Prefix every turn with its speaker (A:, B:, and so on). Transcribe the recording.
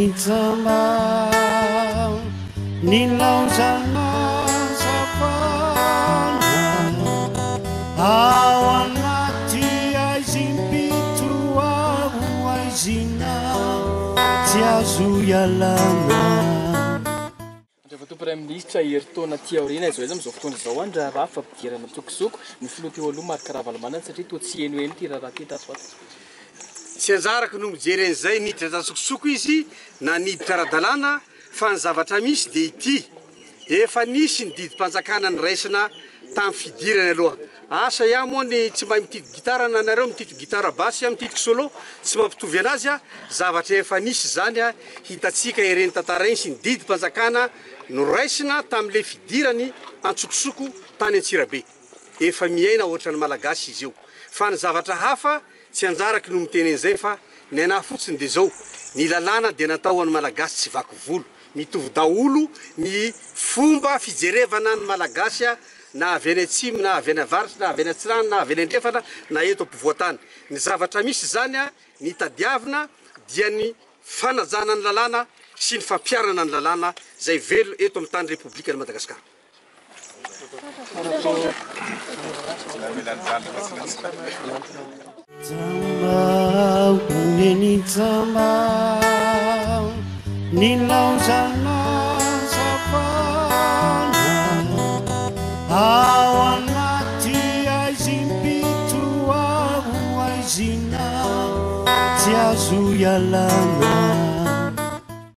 A: menitsamba nilauzana savana ao anaty aizimpito ao aizina tsy azo ialana.
B: Prime Ministre Ayrton Tiaorina izao amin'izao fotoana izao andra raha fampidirana tsokosoko ny filoha teo aloha Marc Ravalomanana satria toa tsy eno eny ty raha ty tatsy
C: tsy anjaraka no mijery an'izay niditra tsokosoko izy na niditra ara-dalàna fa ny zavatra misy dia ity efa nisy ny didim-panjakana ny raisina tamin'ny fidirana aloha asa ihany moa ny tsy mahay mititiky gitara na nareo mititiky gitara basy mititiky solo tsy mampitovy anazy a zavatra efa nisy zany a hitatsika ireny tantara iny sy ny didim-panjakana no raisina tamin'le fidirany antsokosoko tany Antsirabe efa miaina ohatran'ny malagasy izy io fa ny zavatra hafa tsy anjaraky no miteny an'izay fa ny anahy fotsiny dia zao ny lalàna dia natao an'ny malagasy tsy vaky volo mitovy daholo ny fomba fijerevana ny malagasy a na avy any atsimo na avy any avarotsy na avy any atsirano na avy any andrefana na eto ampovoantany ny zavatra misy zany a ny tadiavina dia ny fanajana ny lalàna sy ny fampiarana ny lalàna zay velo eto amin'ny tany Repoblika ny Madagasikara.
A: Menitsamba nilauzana savana ao anaty aizimpito ao aizina tsy azo ialana.